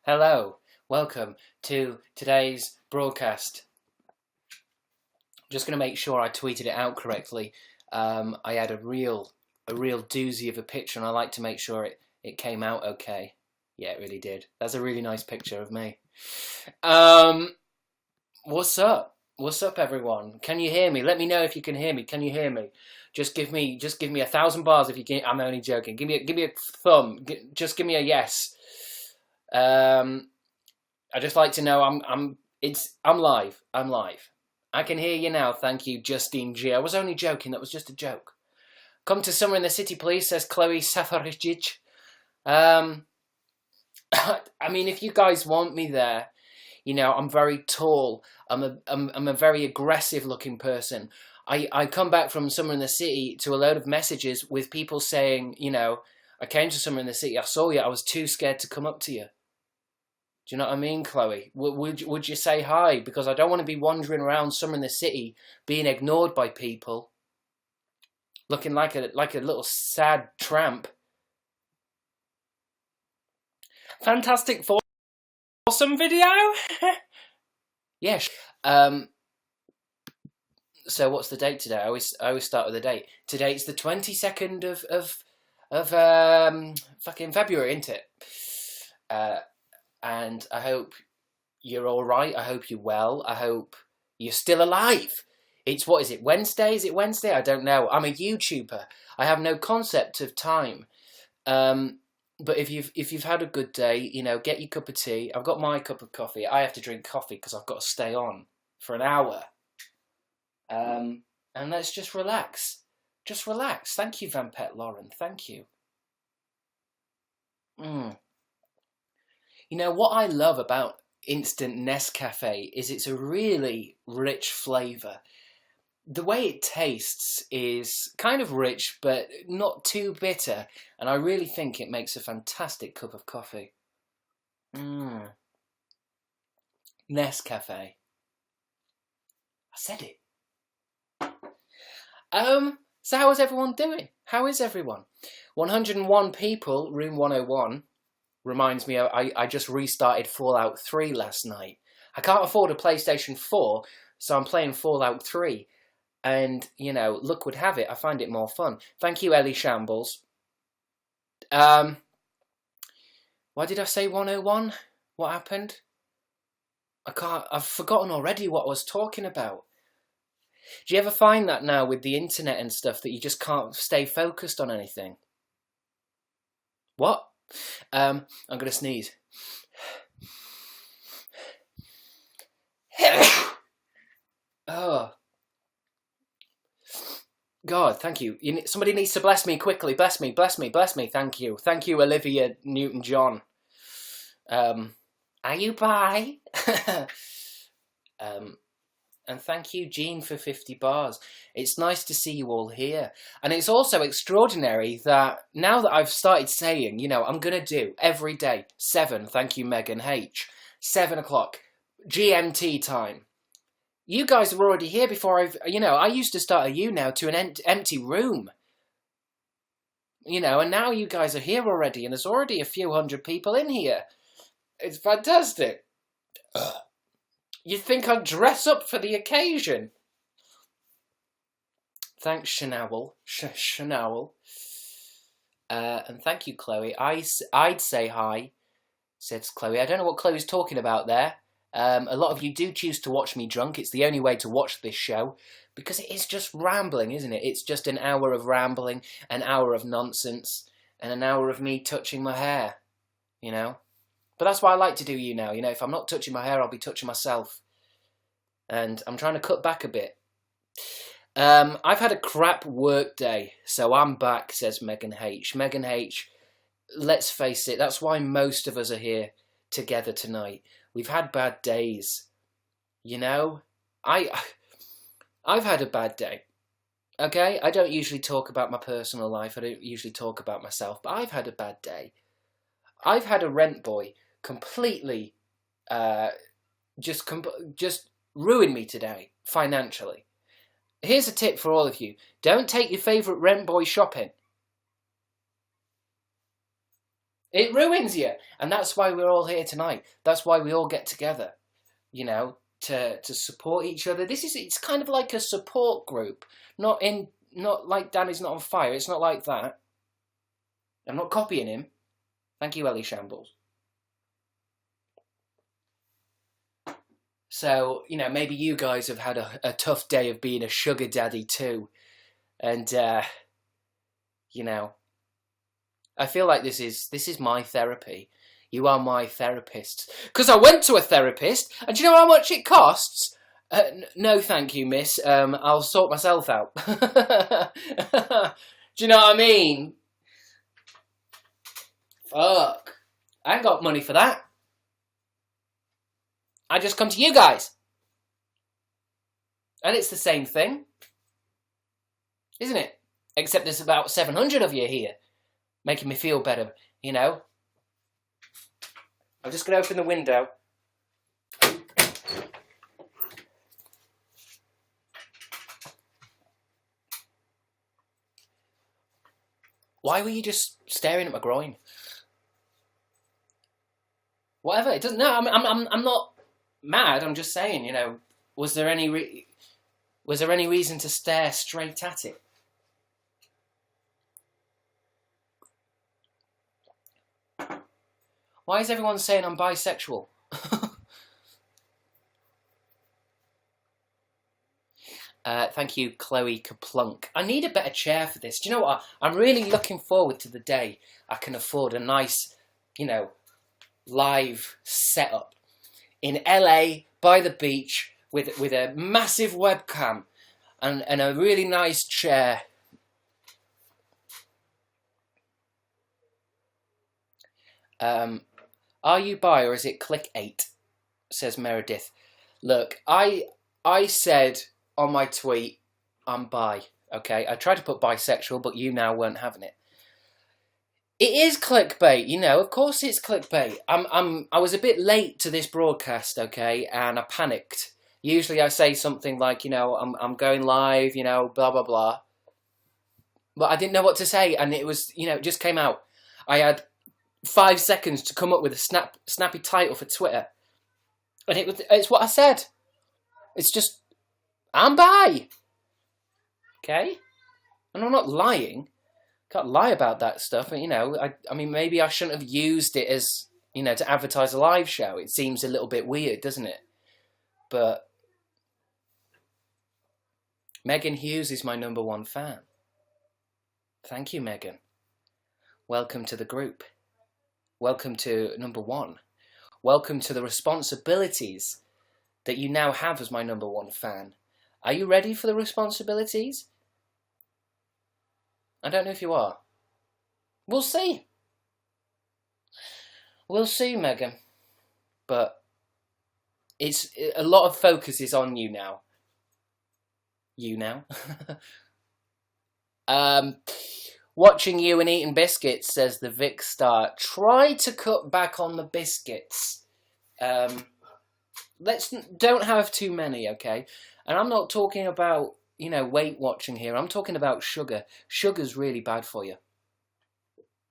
Hello, welcome to today's broadcast. Just going to make sure I tweeted it out correctly. I had a real doozy of a picture, and I like to make sure it came out okay. Yeah, it really did. That's a really nice picture of me. What's up? What's up, everyone? Can you hear me? Let me know if you can hear me. Can you hear me? Just give me 1,000 bars if you can. I'm only joking. Give me a thumb. Just give me a yes. I just like to know I'm live. I'm live. I can hear you now. Thank you, Justine G. I was only joking. That was just a joke. Come to Summer in the City, please, says Chloe Safaricic. I mean, if you guys want me there, you know, I'm very tall. I'm a very aggressive looking person. I come back from Summer in the City to a load of messages with people saying, you know, I came to Summer in the City, I saw you, I was too scared to come up to you. Do you know what I mean, Chloe? Would you say hi? Because I don't want to be wandering around Summer in the City being ignored by people, looking like a little sad tramp. Fantastic foursome video. Yes. So what's the date today? I always start with the date. Today's the 22nd of fucking February, isn't it? And I hope you're all right. I hope you're well. I hope you're still alive. What is it, Wednesday? Is it Wednesday? I don't know. I'm a YouTuber. I have no concept of time. But if you've had a good day, you know, get your cup of tea. I've got my cup of coffee. I have to drink coffee because I've got to stay on for an hour. And let's just relax. Just relax. Thank you, Vampet Lauren. Thank you. You know, what I love about instant Nescafe is it's a really rich flavour. The way it tastes is kind of rich, but not too bitter. And I really think it makes a fantastic cup of coffee. Nescafe. I said it. So how is everyone doing? How is everyone? 101 people, room 101. Reminds me, I just restarted Fallout 3 last night. I can't afford a PlayStation 4, so I'm playing Fallout 3. And, you know, luck would have it, I find it more fun. Thank you, Ellie Shambles. Why did I say 101? What happened? I've forgotten already what I was talking about. Do you ever find that now with the internet and stuff that you just can't stay focused on anything? What? I'm going to sneeze. Oh. God, thank you. Somebody needs to bless me quickly. Bless me, bless me, bless me. Thank you. Thank you, Olivia Newton-John. Are you bi? And thank you, Jean, for 50 bars. It's nice to see you all here. And it's also extraordinary that now that I've started saying, you know, I'm going to do every day, 7, thank you, Megan H, 7 o'clock, GMT time. You guys were already here before I used to start a YouNow to an empty room. You know, and now you guys are here already, and there's already a few hundred people in here. It's fantastic. You'd think I'd dress up for the occasion. Thanks, Shanawel. Shanawel. And thank you, Chloe. I'd say hi, says Chloe. I don't know what Chloe's talking about there. A lot of you do choose to watch me drunk. It's the only way to watch this show. Because it is just rambling, isn't it? It's just an hour of rambling, an hour of nonsense, and an hour of me touching my hair. You know? But that's why I like to do you now. You know, if I'm not touching my hair, I'll be touching myself. And I'm trying to cut back a bit. I've had a crap work day, so I'm back, says Megan H. Megan H, let's face it, that's why most of us are here together tonight. We've had bad days. You know? I've had a bad day. Okay? I don't usually talk about my personal life. I don't usually talk about myself, but I've had a bad day. I've had a rent boy completely just ruin me today, financially. Here's a tip for all of you. Don't take your favourite rent boy shopping. It ruins you. And that's why we're all here tonight. That's why we all get together, you know, to support each other. It's kind of like a support group. Not like Danny's not on fire. It's not like that. I'm not copying him. Thank you, Ellie Shambles. So, you know, maybe you guys have had a tough day of being a sugar daddy too. And, you know, I feel like this is my therapy. You are my therapist. Because I went to a therapist, and do you know how much it costs? No, thank you, miss. I'll sort myself out. Do you know what I mean? Fuck. I ain't got money for that. I just come to you guys. And it's the same thing. Isn't it? Except there's about 700 of you here. Making me feel better, you know? I'm just going to open the window. Why were you just staring at my groin? Whatever, it doesn't. No, I'm not mad. I'm just saying, you know, was there any reason to stare straight at it? Why is everyone saying I'm bisexual? Thank you, Chloe Kaplunk. I need a better chair for this. Do you know what? I'm really looking forward to the day I can afford a nice, you know, live setup in LA by the beach with a massive webcam and a really nice chair. Are you bi or is it click-8? Says Meredith. Look, I said on my tweet I'm bi. Okay, I tried to put bisexual, but YouNow weren't having it. It is clickbait, you know. Of course, it's clickbait. I was a bit late to this broadcast, okay, and I panicked. Usually, I say something like, you know, I'm going live, you know, blah blah blah. But I didn't know what to say, and it was, you know, it just came out. I had 5 seconds to come up with a snappy title for Twitter, and it's what I said. It's just I'm bi, okay, and I'm not lying. Can't lie about that stuff. You know, I mean, maybe I shouldn't have used it as, you know, to advertise a live show. It seems a little bit weird, doesn't it? But Megan Hughes is my #1 fan. Thank you, Megan. Welcome to the group. Welcome to #1. Welcome to the responsibilities that you now have as my #1 fan. Are you ready for the responsibilities? I don't know if you are. We'll see. We'll see, Megan. But it's a lot of focus is on you now. You now. Watching you and eating biscuits, says the Vic Star. Try to cut back on the biscuits. Don't have too many, okay? And I'm not talking about, you know, Weight Watching here. I'm talking about sugar. Sugar's really bad for you.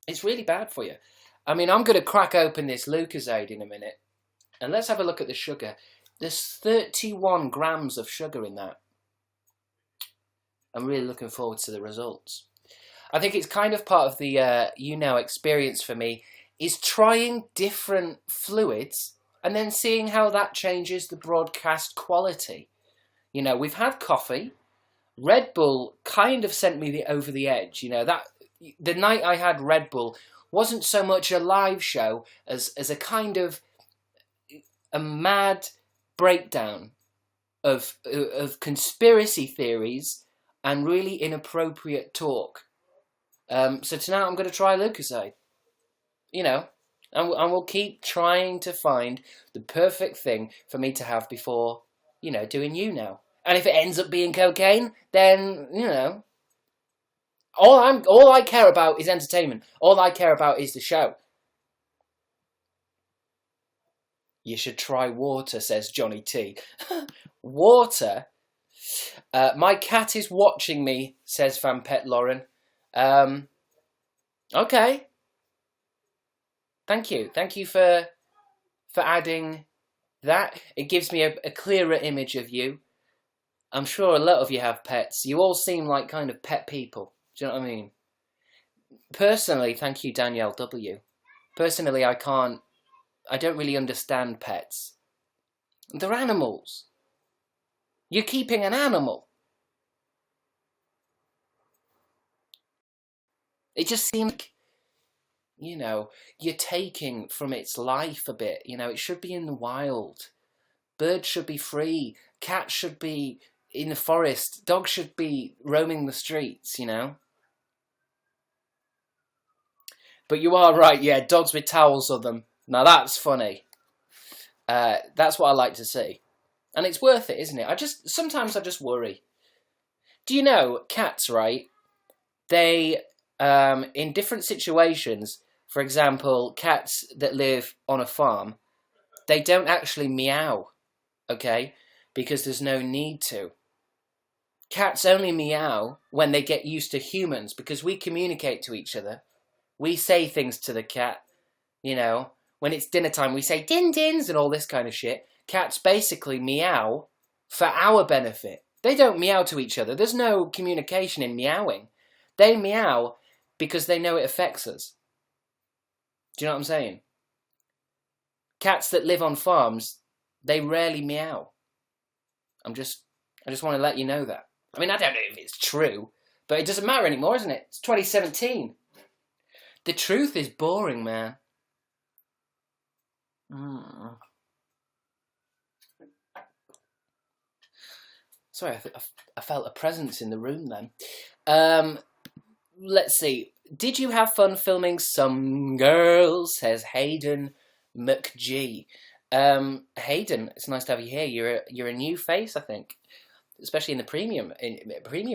It's really bad for you. I mean, I'm going to crack open this Lucozade in a minute. And let's have a look at the sugar. There's 31 grams of sugar in that. I'm really looking forward to the results. I think it's kind of part of the YouNow experience for me, is trying different fluids and then seeing how that changes the broadcast quality. You know, we've had coffee. Red Bull kind of sent me over the edge. You know, that the night I had Red Bull wasn't so much a live show as a kind of a mad breakdown of conspiracy theories and really inappropriate talk. So tonight I'm going to try Lucozade. You know, and we'll keep trying to find the perfect thing for me to have before, you know, doing YouNow. And if it ends up being cocaine, then, you know, all I care about is entertainment. All I care about is the show. You should try water, says Johnny T. Water? My cat is watching me, says Van Pet Lauren. Okay. Thank you. Thank you for adding that. It gives me a clearer image of you. I'm sure a lot of you have pets. You all seem like kind of pet people. Do you know what I mean? Personally, thank you, Danielle W. Personally, I don't really understand pets. They're animals. You're keeping an animal. It just seems like, you're taking from its life a bit. It should be in the wild. Birds should be free. Cats should be in the forest. Dogs should be roaming the streets, But you are right, yeah, dogs with towels on them. Now that's funny. That's what I like to see. And it's worth it, isn't it? Sometimes I just worry. Do you know, cats, right? They, in different situations, for example, cats that live on a farm, they don't actually meow, okay? Because there's no need to. Cats only meow when they get used to humans, because we communicate to each other. We say things to the cat, when it's dinner time, we say din dins and all this kind of shit. Cats basically meow for our benefit. They don't meow to each other. There's no communication in meowing. They meow because they know it affects us. Do you know what I'm saying? Cats that live on farms, they rarely meow. I just want to let you know that. I mean, I don't know if it's true, but it doesn't matter anymore, isn't it? It's 2017. The truth is boring, man. Sorry, I felt a presence in the room then. Let's see. Did you have fun filming Some Girls? Says Hayden McG. Hayden, it's nice to have you here. You're a new face, I think, especially in the premium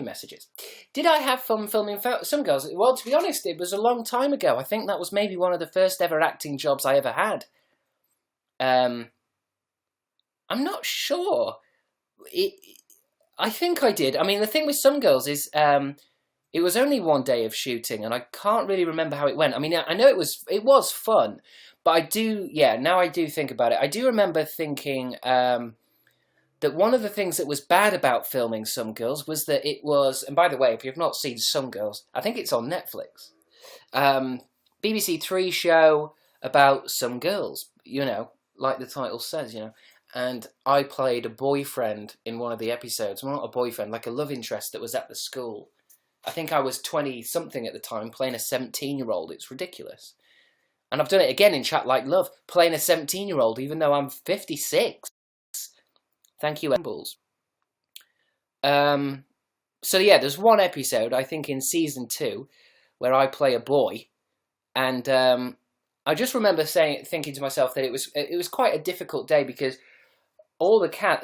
messages. Did I have fun filming Some Girls? Well, to be honest, it was a long time ago. I think that was maybe one of the first ever acting jobs I ever had. I'm not sure. I think I did. I mean, the thing with Some Girls is it was only one day of shooting, and I can't really remember how it went. I mean, I know it was fun, but now I do think about it. I do remember thinking that one of the things that was bad about filming Some Girls was that it was, and by the way, if you've not seen Some Girls, I think it's on Netflix. BBC Three show about some girls, like the title says, and I played a boyfriend in one of the episodes. Well, not a boyfriend, like a love interest that was at the school. I think I was 20-something at the time, playing a 17-year-old. It's ridiculous. And I've done it again in Chat Like Love, playing a 17-year-old, even though I'm 56. Thank you, Embles. So yeah, there's one episode, I think in season 2, where I play a boy, and I just remember thinking to myself that it was quite a difficult day because all the cast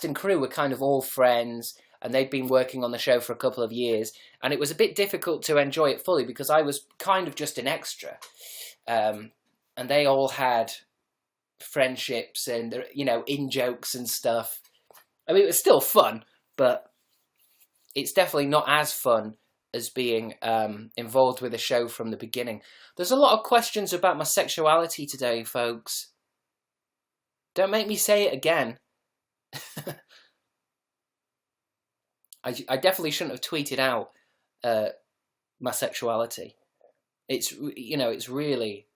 and crew were kind of all friends, and they'd been working on the show for a couple of years, and it was a bit difficult to enjoy it fully because I was kind of just an extra, and they all had friendships and in-jokes and stuff. I mean, it was still fun, but it's definitely not as fun as being involved with a show from the beginning. There's a lot of questions about my sexuality today, folks. Don't make me say it again. I definitely shouldn't have tweeted out my sexuality. It's really...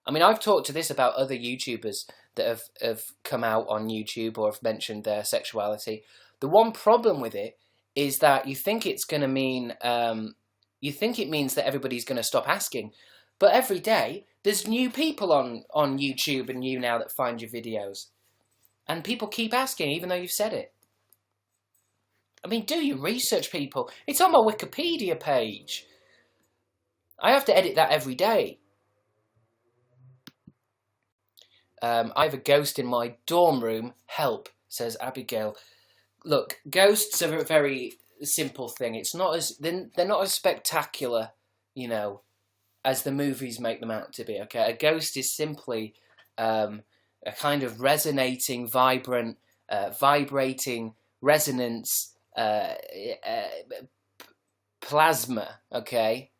I mean, I've talked to this about other YouTubers that have come out on YouTube or have mentioned their sexuality. The one problem with it is that you think it's going to mean... you think it means that everybody's going to stop asking. But every day, there's new people on YouTube and YouNow that find your videos. And people keep asking, even though you've said it. I mean, do your research, people. It's on my Wikipedia page. I have to edit that every day. I have a ghost in my dorm room. Help, says Abigail. Look, ghosts are a very simple thing. They're not as spectacular, as the movies make them out to be. Okay, a ghost is simply a kind of resonating, vibrant, vibrating resonance plasma. Okay,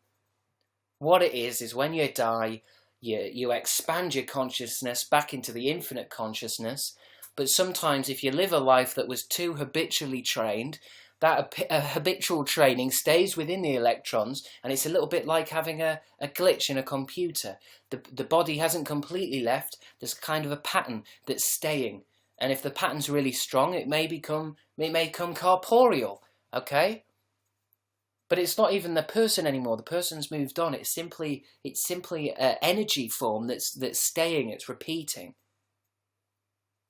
What it is when you die, you expand your consciousness back into the infinite consciousness. But sometimes if you live a life that was too habitually trained, that habitual training stays within the electrons, and it's a little bit like having a glitch in a computer. The body hasn't completely left. There's kind of a pattern that's staying. And if the pattern's really strong, it may become corporeal, okay? But it's not even the person anymore. The person's moved on. It's simply an energy form that's staying. It's repeating.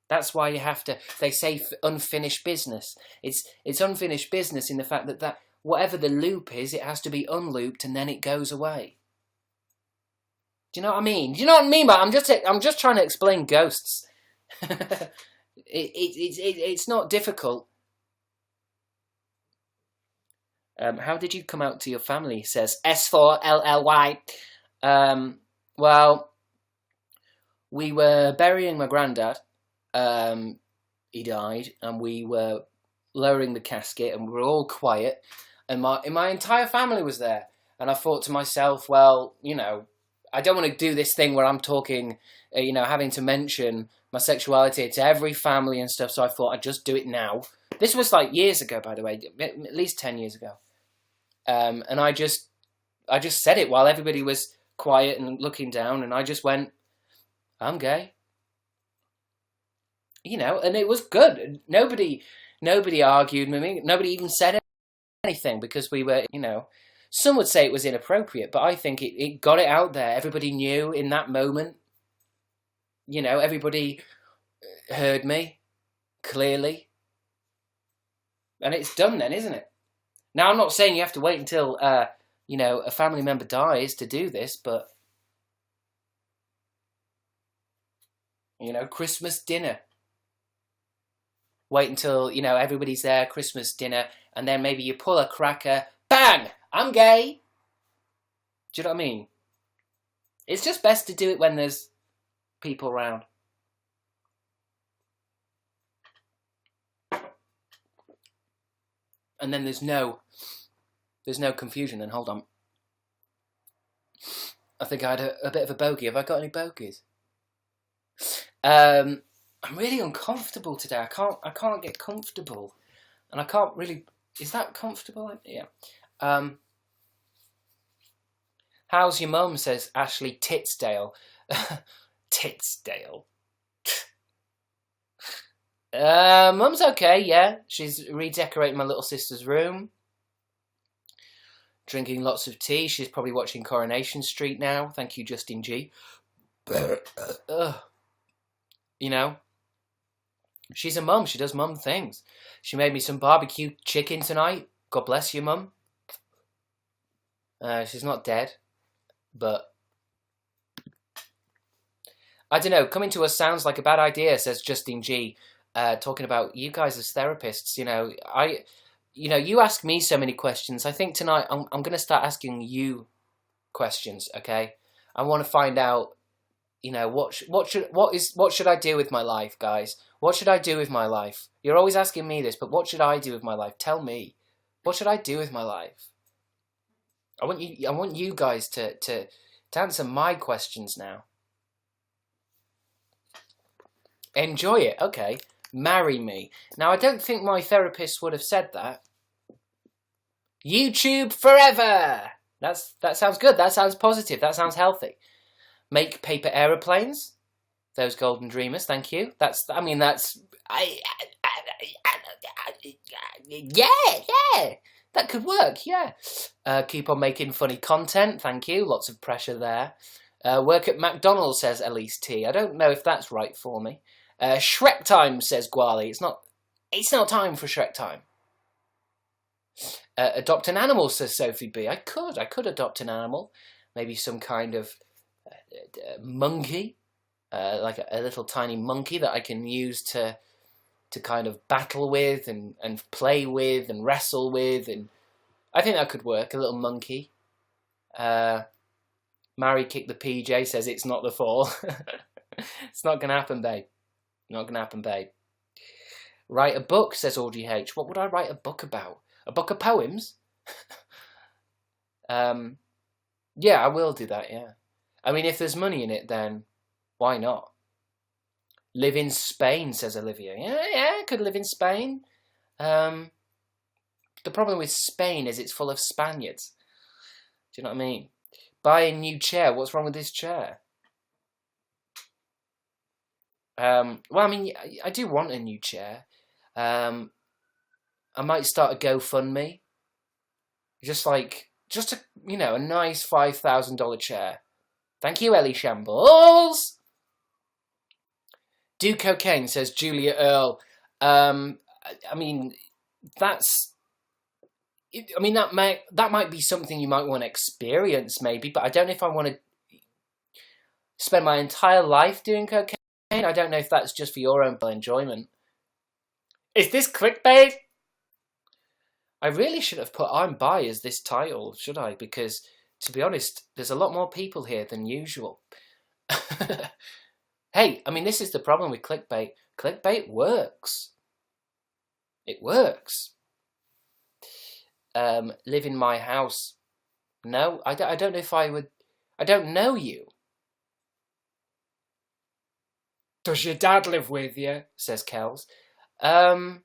That's why you have to. They say unfinished business. It's unfinished business in the fact that whatever the loop is, it has to be unlooped and then it goes away. Do you know what I mean? Do you know what I mean? But I'm just trying to explain ghosts. It's not difficult. How did you come out to your family? Says S4LLY. Well, we were burying my granddad. He died, and we were lowering the casket, and we were all quiet, and my entire family was there. And I thought to myself, well, I don't want to do this thing where I'm talking, having to mention my sexuality to every family and stuff. So I thought I'd just do it now. This was like years ago, by the way, at least 10 years ago. And I just said it while everybody was quiet and looking down, and I just went, I'm gay. And it was good. Nobody argued with me. Nobody even said anything because we were, some would say it was inappropriate, but I think it got it out there. Everybody knew in that moment. Everybody heard me clearly. And it's done then, isn't it? Now, I'm not saying you have to wait until, a family member dies to do this, but, Christmas dinner. Wait until, everybody's there, Christmas dinner, and then maybe you pull a cracker, bang, I'm gay. Do you know what I mean? It's just best to do it when there's people around. And then there's no confusion. Then hold on. I think I had a bit of a bogey. Have I got any bogeys? I'm really uncomfortable today. I can't get comfortable, and I can't really. Is that comfortable? Yeah. How's your mum? Says Ashley Titsdale. Titsdale. Mum's okay, yeah. She's redecorating my little sister's room. Drinking lots of tea. She's probably watching Coronation Street now. Thank you, Justin G. She's a mum. She does mum things. She made me some barbecue chicken tonight. God bless you, mum. She's not dead, but I don't know. Coming to us sounds like a bad idea, says Justin G. Talking about you guys as therapists. You ask me so many questions. I think tonight I'm going to start asking you questions. Okay, I want to find out. What should I do with my life, guys? What should I do with my life? You're always asking me this, but what should I do with my life? Tell me. What should I do with my life? I want you guys to answer my questions now. Enjoy it, okay. Marry me. Now, I don't think my therapist would have said that. YouTube forever! That sounds good. That sounds positive. That sounds healthy. Make paper aeroplanes. Those golden dreamers, thank you. Yeah. That could work, yeah. Keep on making funny content, thank you. Lots of pressure there. Work at McDonald's, says Elise T. I don't know if that's right for me. Shrek time, says Gwali. It's not time for Shrek time. Adopt an animal, says Sophie B. I could adopt an animal. Maybe some kind of monkey. Like a little tiny monkey that I can use to kind of battle with and play with and wrestle with. And I think that could work, a little monkey. Mary Kick the PJ says it's not the fall. It's not going to happen, babe. Not going to happen, babe. Write a book, says Audrey H. What would I write a book about? A book of poems? Yeah, I will do that, yeah. I mean, if there's money in it, then why not? Live in Spain, says Olivia. Yeah, I could live in Spain. The problem with Spain is it's full of Spaniards. Do you know what I mean? Buy a new chair. What's wrong with this chair? Well, I mean, I do want a new chair. I might start a GoFundMe. Just a nice $5,000 chair. Thank you, Ellie Shambles. Do cocaine, says Julia Earle. I mean, that might be something you might want to experience, maybe, but I don't know if I want to spend my entire life doing cocaine. I don't know if that's just for your own enjoyment. Is this clickbait? I really should have put I'm bi as this title, should I? Because, to be honest, there's a lot more people here than usual. Hey, I mean, this is the problem with clickbait. Clickbait works. It works. Live in my house. No, I don't know if I would. I don't know you. Does your dad live with you? Says Kels. Dad?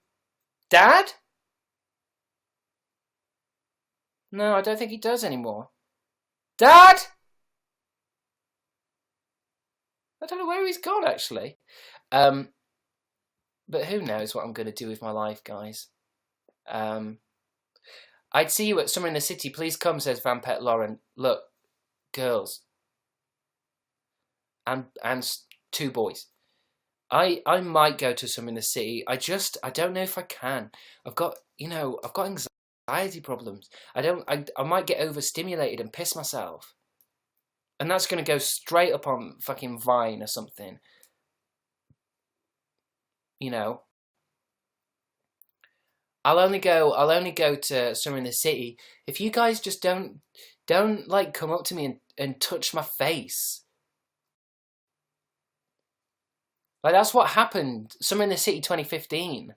No, I don't think he does anymore. Dad? I don't know where he's gone, actually. But who knows what I'm going to do with my life, guys. I'd see you at Summer in the City. Please come, says Vampet Lauren. Look, girls. And two boys. I might go to Summer in the City. I don't know if I can. I've got anxiety problems. I might get overstimulated and piss myself. And that's going to go straight up on fucking Vine or something. You know. I'll only go to Summer in the City if you guys just don't like come up to me and touch my face. Like, that's what happened. Summer in the City 2015.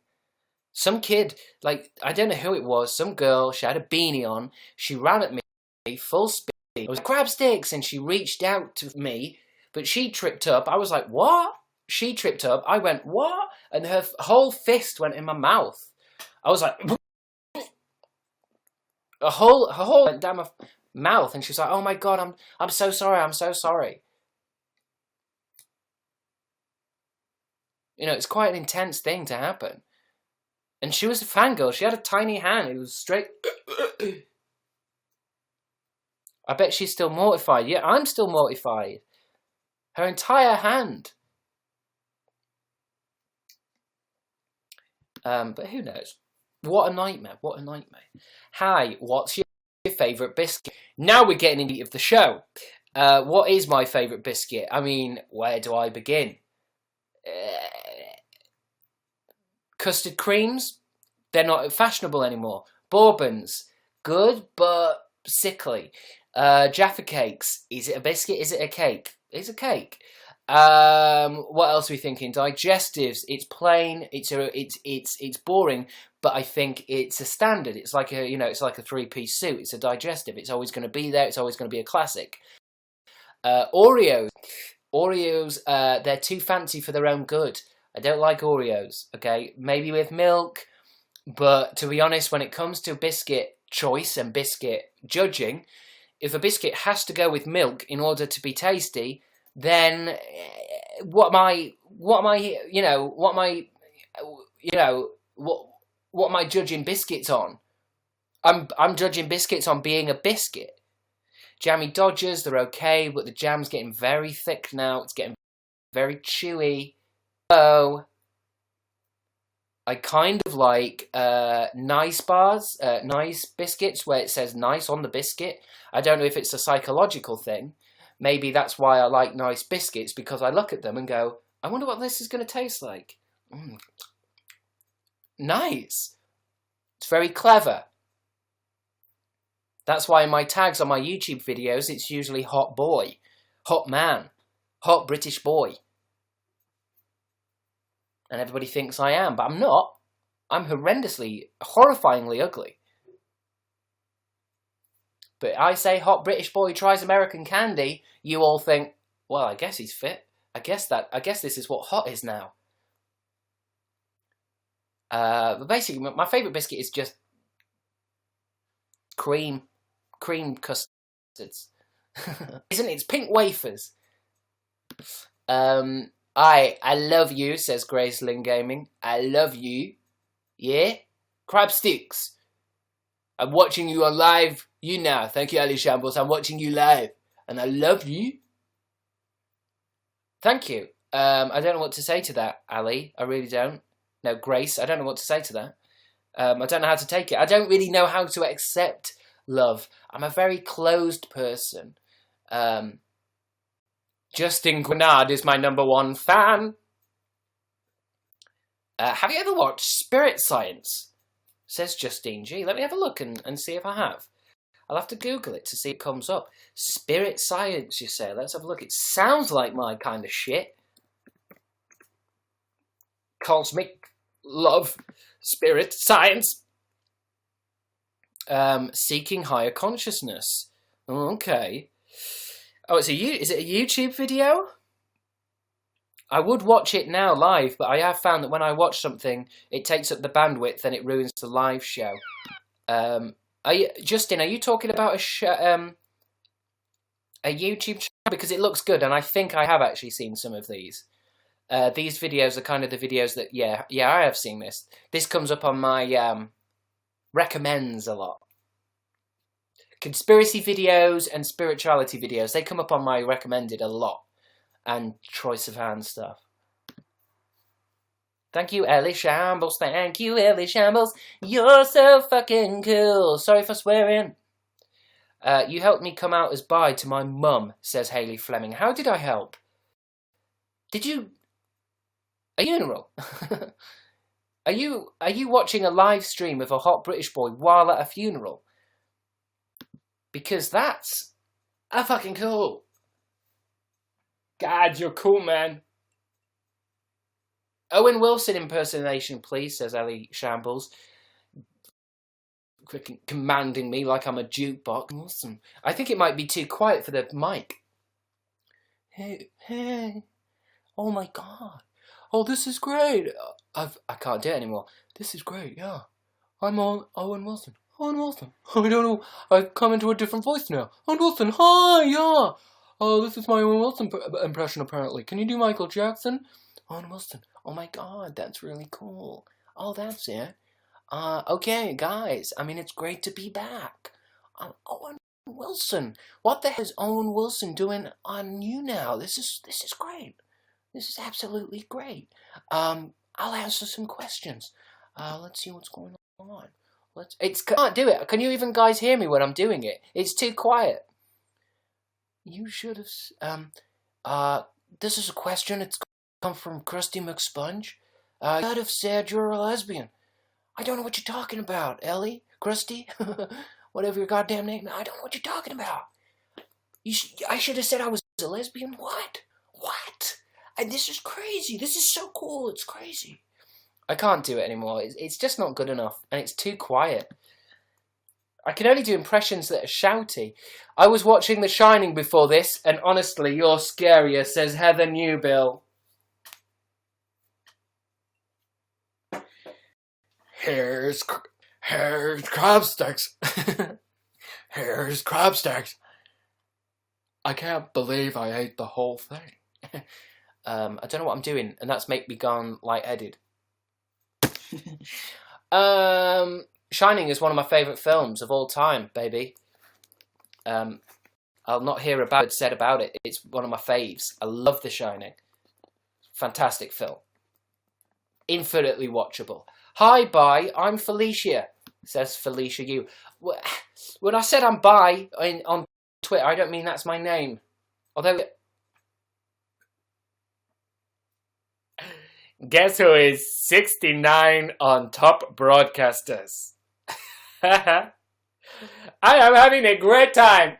Some kid, like, I don't know who it was, some girl, she had a beanie on, she ran at me full speed. It was Crabstickz, and she reached out to me, but she tripped up. I was like, what? She tripped up. I went, what? And her whole fist went in my mouth. I was like, her whole went down my mouth, and she was like, oh my God, I'm so sorry, I'm so sorry. You know, it's quite an intense thing to happen. And she was a fangirl. She had a tiny hand. It was straight. I bet she's still mortified. Yeah, I'm still mortified. Her entire hand. But who knows? What a nightmare. What a nightmare. Hi, what's your favourite biscuit? Now we're getting into the meat of the show. What is my favourite biscuit? I mean, where do I begin? Custard creams, they're not fashionable anymore. Bourbons, good but sickly. Jaffa cakes, is it a biscuit? Is it a cake? It's a cake. What else are we thinking? Digestives, it's plain. It's boring, but I think it's a standard. It's like it's like a three-piece suit. It's a digestive. It's always going to be there. It's always going to be a classic. Oreos, they're too fancy for their own good. I don't like Oreos, okay? Maybe with milk, but to be honest, when it comes to biscuit choice and biscuit judging, if a biscuit has to go with milk in order to be tasty, then what am I judging biscuits on? I'm judging biscuits on being a biscuit. Jammy Dodgers, they're okay, but the jam's getting very thick now. It's getting very chewy. So, I kind of like nice bars, nice biscuits, where it says nice on the biscuit. I don't know if it's a psychological thing. Maybe that's why I like nice biscuits, because I look at them and go, I wonder what this is going to taste like. Nice. It's very clever. That's why in my tags on my YouTube videos, it's usually hot boy, hot man, hot British boy. And everybody thinks I am, but I'm not. I'm horrendously, horrifyingly ugly. But I say hot British boy tries American candy, you all think, well, I guess he's fit. I guess this is what hot is now. But basically, my favourite biscuit is just cream custards. Isn't it? It's pink wafers. I love you, says Gracelyn Gaming. I love you. Yeah? Crabstickz. I'm watching you on live. YouNow. Thank you, Ali Shambles. I'm watching you live. And I love you. Thank you. I don't know what to say to that, Ali. I really don't. No, Grace. I don't know what to say to that. I don't know how to take it. I don't really know how to accept love. I'm a very closed person. Justin Grenard is my #1 fan. Have you ever watched Spirit Science? Says Justine G. Let me have a look and see if I have. I'll have to Google it to see if it comes up. Spirit Science, you say. Let's have a look. It sounds like my kind of shit. Cosmic Love. Spirit Science. Seeking Higher Consciousness. Okay. Oh, is it a YouTube video? I would watch it now live, but I have found that when I watch something, it takes up the bandwidth and it ruins the live show. Justin, are you talking about a YouTube channel? Because it looks good, and I think I have actually seen some of these. These videos are kind of the videos that, yeah, I have seen this. This comes up on my recommends a lot. Conspiracy videos and spirituality videos, they come up on my recommended a lot. And Troye Sivan stuff. Thank you, Ellie Shambles. Thank you, Ellie Shambles. You're so fucking cool. Sorry for swearing. You helped me come out as bi to my mum, says Hayley Fleming. How did I help? Did you... A funeral? Are you watching a live stream of a hot British boy while at a funeral? Because that's a fucking cool. God, you're cool, man. Owen Wilson impersonation, please, says Ellie Shambles. Commanding me like I'm a jukebox. Awesome. I think it might be too quiet for the mic. Hey. Oh my God. Oh, this is great. I can't do it anymore. This is great, yeah. I'm Owen Wilson. Owen Wilson. I don't know. I've come into a different voice now. Owen Wilson. Hi, yeah. Oh, this is my Owen Wilson impression, apparently. Can you do Michael Jackson? Owen Wilson. Oh, my God. That's really cool. Oh, that's it. Okay, guys. I mean, it's great to be back. Owen Wilson. What the hell is Owen Wilson doing on YouNow? This is great. This is absolutely great. I'll answer some questions. Let's see what's going on. Can't do it. Can you even guys hear me when I'm doing it? It's too quiet. You should have... this is a question. It's come from Krusty McSponge. You could have said you're a lesbian. I don't know what you're talking about, Ellie. Krusty? Whatever your goddamn name. I don't know what you're talking about. I should have said I was a lesbian? What? And this is crazy. This is so cool. It's crazy. I can't do it anymore. It's just not good enough. And it's too quiet. I can only do impressions that are shouty. I was watching The Shining before this, and honestly, you're scarier, says Heather Newbill. Here's Crabstickz. Here's Crabstickz. I can't believe I ate the whole thing. I don't know what I'm doing, and that's make me gone lightheaded. Shining is one of my favourite films of all time, baby. I'll not hear a bad word said about it. It's one of my faves. I love The Shining. Fantastic film. Infinitely watchable. Hi, bye. I'm Felicia, says Felicia you. When I said I'm bi on Twitter, I don't mean that's my name. Although... Guess who is 69 on Top Broadcasters? I am having a great time.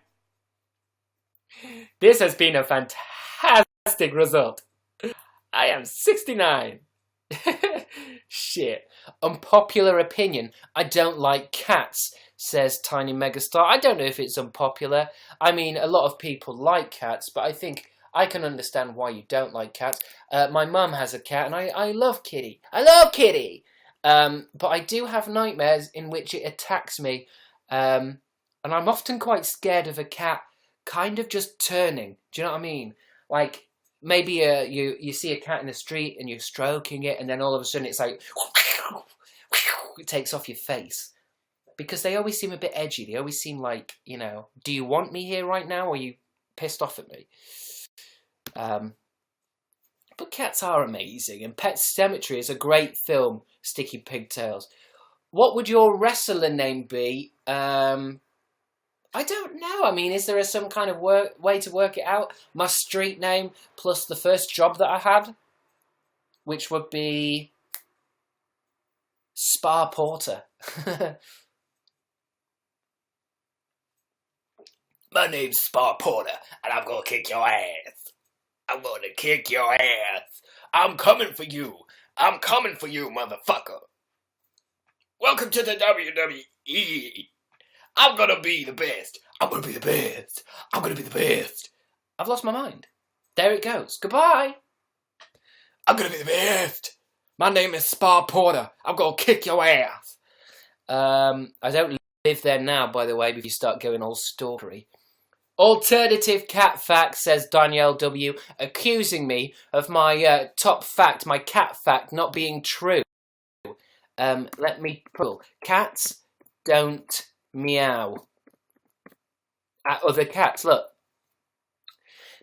This has been a fantastic result. I am 69. Shit. Unpopular opinion. I don't like cats, says Tiny Megastar. I don't know if it's unpopular. I mean, a lot of people like cats, but I think I can understand why you don't like cats. My mum has a cat, and I love Kitty. I love Kitty! But I do have nightmares in which it attacks me. And I'm often quite scared of a cat kind of just turning. Do you know what I mean? Like, maybe you see a cat in the street and you're stroking it, and then all of a sudden it's like, it takes off your face. Because they always seem a bit edgy. They always seem like, you know, do you want me here right now, or are you pissed off at me? But cats are amazing, and Pet Sematary is a great film, Sticky Pigtails. What would your wrestler name be? I don't know. I mean, is there some kind of way to work it out? My street name plus the first job that I had, which would be Spa Porter. My name's Spa Porter, and I'm gonna kick your ass. I'm gonna kick your ass. I'm coming for you. I'm coming for you, motherfucker. Welcome to the WWE. I'm gonna be the best. I'm gonna be the best. I'm gonna be the best. I've lost my mind. There it goes. Goodbye. I'm gonna be the best. My name is Spa Porter. I'm gonna kick your ass. I don't live there now, by the way, before you start going all stalkery. Alternative cat fact, says Danielle W, accusing me of my top fact, my cat fact, not being true. Let me pull. Cats don't meow at other cats. Look.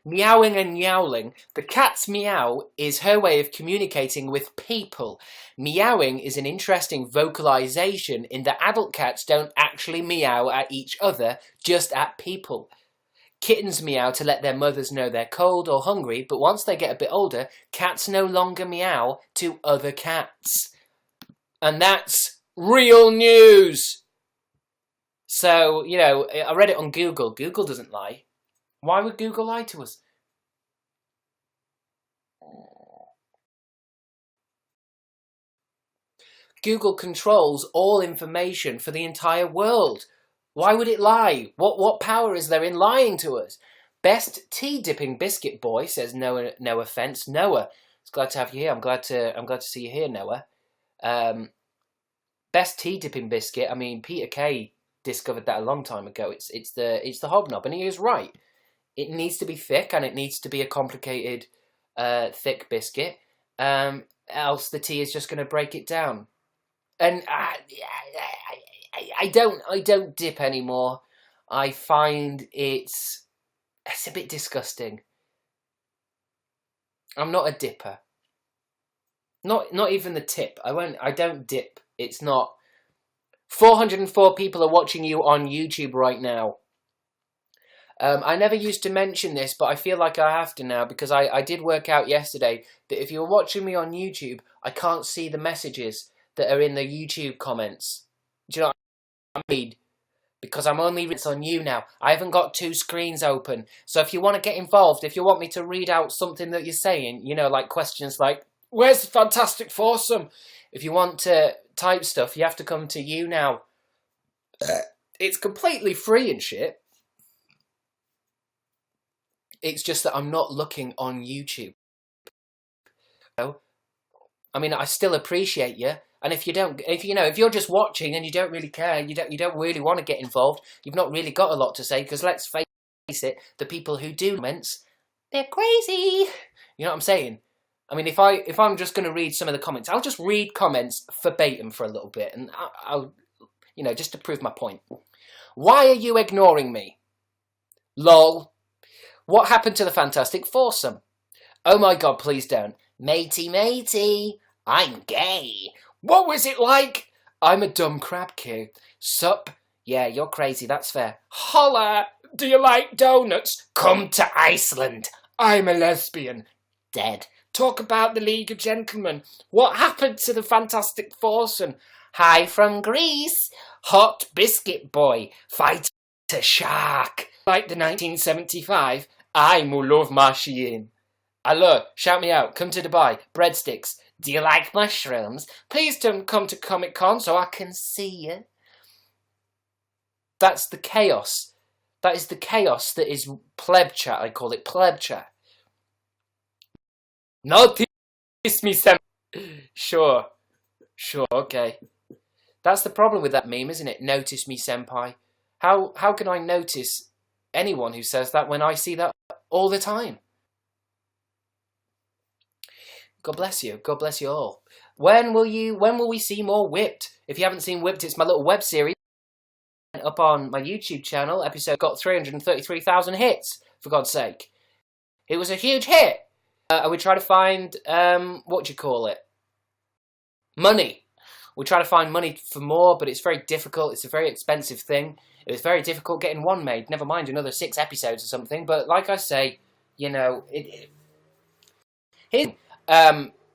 Meowing and yowling. The cat's meow is her way of communicating with people. Meowing is an interesting vocalization in that adult cats don't actually meow at each other, just at people. Kittens meow to let their mothers know they're cold or hungry, but once they get a bit older, cats no longer meow to other cats. And that's real news! So, you know, I read it on Google. Google doesn't lie. Why would Google lie to us? Google controls all information for the entire world. Why would it lie? What power is there in lying to us? Best tea dipping biscuit boy, says Noah. No offense, Noah. It's glad to have you here. I'm glad to see you here, Noah. Best tea dipping biscuit. I mean, Peter Kay discovered that a long time ago. It's the hobnob, and he is right. It needs to be thick, and it needs to be a complicated, thick biscuit. Else the tea is just going to break it down. And I don't dip anymore. I find it's a bit disgusting. I'm not a dipper. Not even the tip. I don't dip. It's not. 404 people are watching you on YouTube right now. I never used to mention this, but I feel like I have to now, because I did work out yesterday that if you're watching me on YouTube, I can't see the messages that are in the YouTube comments. Do you know what I mean? Because I'm only reading on YouNow. I haven't got two screens open. So if you want to get involved, if you want me to read out something that you're saying, you know, like questions like, where's the Fantastic Foursome? If you want to type stuff, you have to come to YouNow. It's completely free and shit. It's just that I'm not looking on YouTube. I mean, I still appreciate you. And if you're just watching and you don't really care, you don't really want to get involved, you've not really got a lot to say, because let's face it, the people who do comments, they're crazy. You know what I'm saying? I mean, if I'm just going to read some of the comments, I'll just read comments verbatim for a little bit, and I'll just to prove my point. Why are you ignoring me? Lol. What happened to the Fantastic Foursome? Oh my god, please don't. Matey, I'm gay. What was it like? I'm a dumb crab kid. Sup? Yeah, you're crazy, that's fair. Holla! Do you like donuts? Come to Iceland. I'm a lesbian. Dead. Talk about the League of Gentlemen. What happened to the Fantastic Foursome? Hi from Greece. Hot biscuit boy. Fight a shark. Like the 1975, I'm a love machine. Allô, shout me out. Come to Dubai. Breadsticks. Do you like mushrooms? Please don't come to Comic-Con so I can see you. That's the chaos. That is the chaos that is pleb chat. I call it pleb chat. Notice me, Sam. Sure, okay. That's the problem with that meme, isn't it? Notice me, senpai. How can I notice anyone who says that when I see that all the time? God bless you. God bless you all. When will we see more Whipped? If you haven't seen Whipped, it's my little web series up on my YouTube channel. Episode got 333,000 hits, for God's sake. It was a huge hit. We try to find, what do you call it? Money. We try to find money for more, but it's very difficult. It's a very expensive thing. It was very difficult getting one made, never mind another 6 episodes or something. But like I say, you know,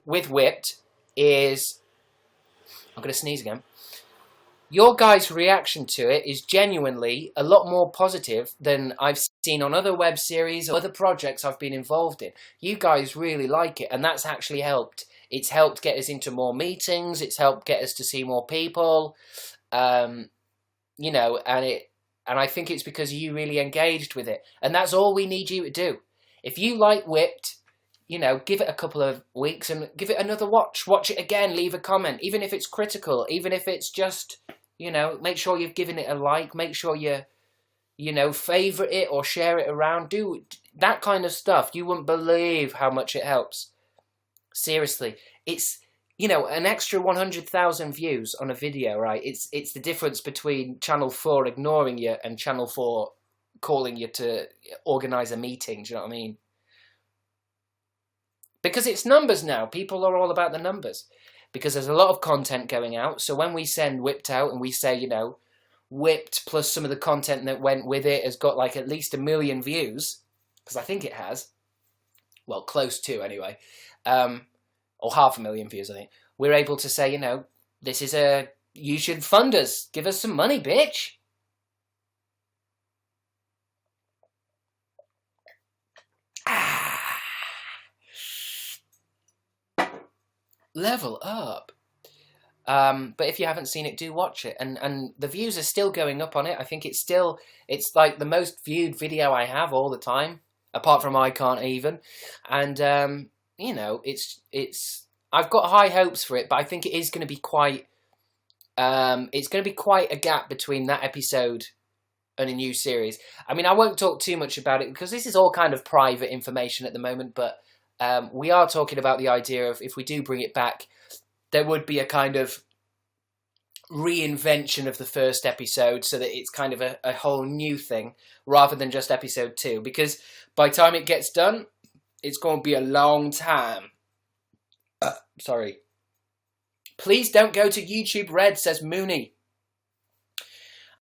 with Whipped is... I'm going to sneeze again. Your guys' reaction to it is genuinely a lot more positive than I've seen on other web series or other projects I've been involved in. You guys really like it, and that's actually helped. It's helped get us into more meetings. It's helped get us to see more people. You know, and I think it's because you really engaged with it. And that's all we need you to do. If you like Whipped, you know, give it a couple of weeks and give it another watch. Watch it again, leave a comment, even if it's critical, even if it's just... You know, make sure you've given it a like. Make sure you know, favourite it or share it around. Do that kind of stuff. You wouldn't believe how much it helps. Seriously. It's, you know, an extra 100,000 views on a video, right? It's the difference between Channel 4 ignoring you and Channel 4 calling you to organise a meeting. Do you know what I mean? Because it's numbers now. People are all about the numbers. Because there's a lot of content going out. So when we send Whipped out and we say, you know, Whipped plus some of the content that went with it has got like at least 1 million views. Because I think it has. Well, close to anyway. Or 500,000 views, I think. We're able to say, you know, this is you should fund us. Give us some money, bitch. Level up. But if you haven't seen it, do watch it. And the views are still going up on it. I think it's like the most viewed video I have all the time, apart from I Can't Even. And you know, I've got high hopes for it, but I think it is going to be quite it's going to be quite a gap between that episode and a new series. I mean, I won't talk too much about it because this is all kind of private information at the moment, but we are talking about the idea of if we do bring it back, there would be a kind of reinvention of the first episode so that it's kind of a whole new thing rather than just episode 2. Because by the time it gets done, it's going to be a long time. Sorry. Please don't go to YouTube Red, says Mooney.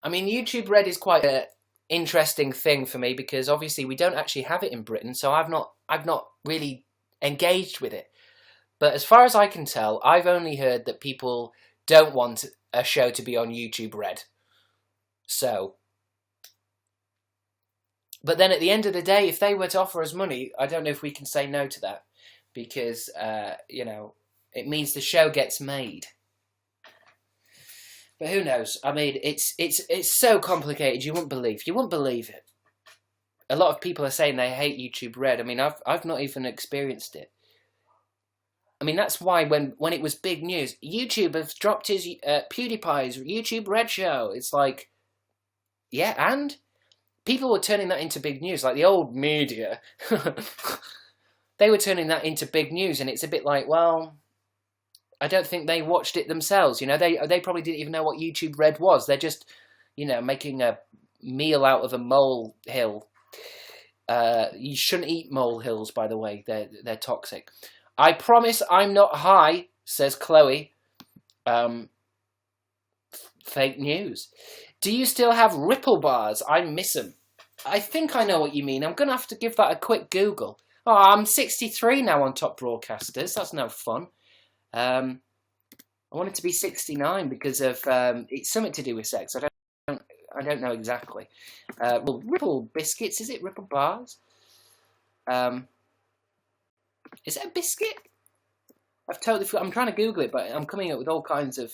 I mean, YouTube Red is quite an interesting thing for me because obviously we don't actually have it in Britain, so I've not really engaged with it. But as far as I can tell, I've only heard that people don't want a show to be on YouTube Red. So, but then at the end of the day, if they were to offer us money, I don't know if we can say no to that because, you know, it means the show gets made. But who knows? I mean, it's so complicated. You wouldn't believe it. A lot of people are saying they hate YouTube Red. I mean, I've not even experienced it. I mean, that's why when it was big news, YouTube has dropped his PewDiePie's YouTube Red show. It's like, yeah, and people were turning that into big news, like the old media. They were turning that into big news, and it's a bit like, well, I don't think they watched it themselves. You know, they probably didn't even know what YouTube Red was. They're just, you know, making a meal out of a molehill. You shouldn't eat molehills, by the way. They're toxic. I promise I'm not high, says Chloe. Fake news. Do you still have Ripple bars? I miss them. I think I know what you mean. I'm going to have to give that a quick Google. Oh, I'm 63 now on Top Broadcasters. That's no fun. I wanted to be 69 because of it's something to do with sex. I don't know exactly. Well, Ripple biscuits, is it Ripple bars? Is it a biscuit? I've totally forgot. I'm trying to Google it, but I'm coming up with all kinds of...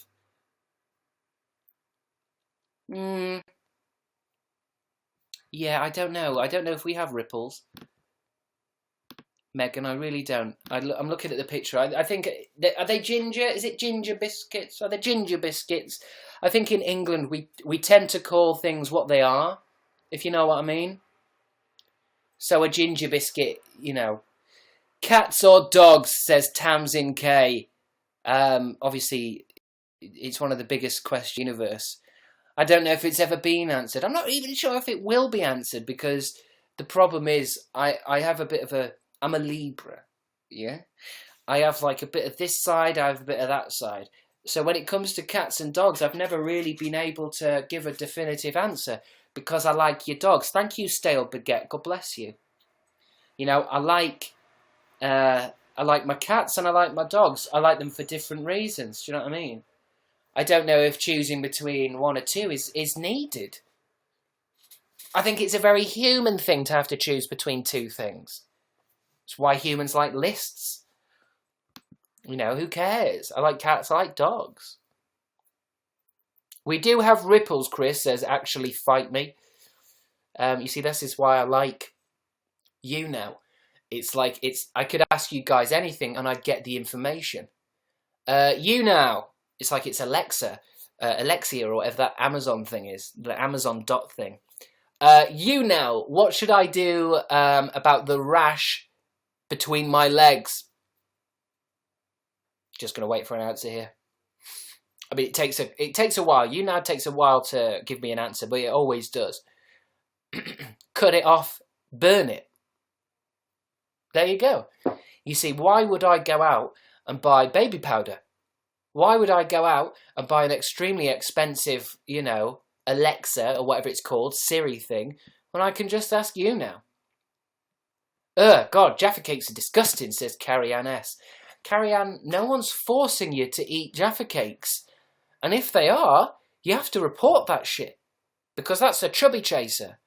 Yeah, I don't know. I don't know if we have ripples. Megan, I really don't. I'm looking at the picture. I think... Are they ginger? Is it ginger biscuits? Are they ginger biscuits? I think in England we tend to call things what they are, if you know what I mean. So a ginger biscuit, you know. Cats or dogs, says Tamsin K. Obviously, it's one of the biggest questions in the universe. I don't know if it's ever been answered. I'm not even sure if it will be answered, because the problem is I have a bit of a... I'm a Libra, yeah? I have like a bit of this side, I have a bit of that side. So when it comes to cats and dogs, I've never really been able to give a definitive answer, because I like your dogs. Thank you, Stale Baguette. God bless you. You know, I like my cats and I like my dogs. I like them for different reasons. Do you know what I mean? I don't know if choosing between one or two is needed. I think it's a very human thing to have to choose between two things. It's why humans like lists. You know, who cares? I like cats, I like dogs. We do have ripples, Chris says, actually fight me. You see, this is why I like YouNow. It's like, I could ask you guys anything and I'd get the information. YouNow, it's like it's Alexa, Alexia, or whatever that Amazon thing is, the Amazon dot thing. YouNow, what should I do about the rash between my legs? Just gonna wait for an answer here. I mean, it takes a while. YouNow takes a while to give me an answer, but it always does. Cut it off, burn it. There you go. You see, why would I go out and buy baby powder? Why would I go out and buy an extremely expensive, you know, Alexa or whatever it's called, Siri thing, when I can just ask you now? God, Jaffa cakes are disgusting, says Carrie Ann S. Carrie Ann, no one's forcing you to eat Jaffa cakes. And if they are, you have to report that shit. Because that's a chubby chaser.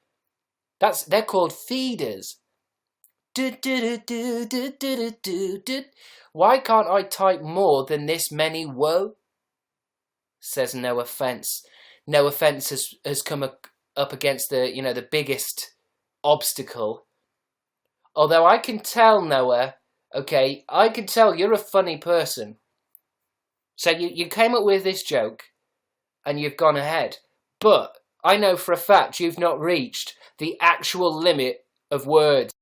They're called feeders. Why can't I type more than this many woe? Says No Offence. No Offence has come up against the biggest obstacle. Although I can tell, Noah, okay, I can tell you're a funny person. So you came up with this joke and you've gone ahead. But I know for a fact you've not reached the actual limit of words.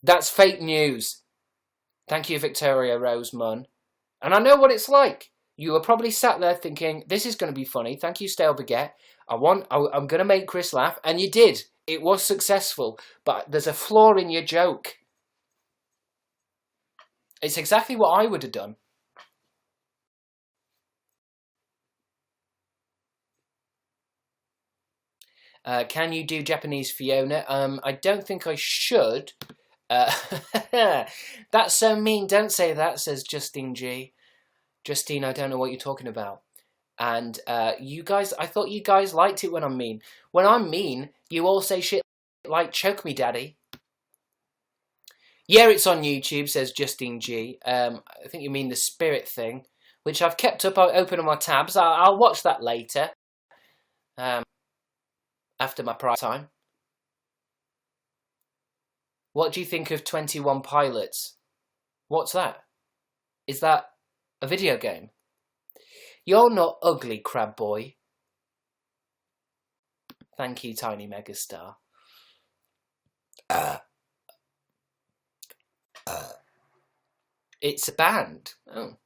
That's fake news. Thank you, Victoria Rosemunn. And I know what it's like. You were probably sat there thinking, this is going to be funny. Thank you, Stale Baguette. I'm going to make Chris laugh. And you did. It was successful. But there's a flaw in your joke. It's exactly what I would have done. Can you do Japanese Fiona? I don't think I should. That's so mean. Don't say that, says Justine G. Justine, I don't know what you're talking about. And you guys, I thought you guys liked it when I'm mean. When I'm mean, you all say shit like, choke me, daddy. Yeah, it's on YouTube, says Justine G. I think you mean the spirit thing, which I've kept up. I'll open on my tabs. I'll watch that later. After my prime time. What do you think of 21 Pilots? What's that? Is that a video game? You're not ugly, crab boy. Thank you, Tiny Megastar. It's a band. Oh.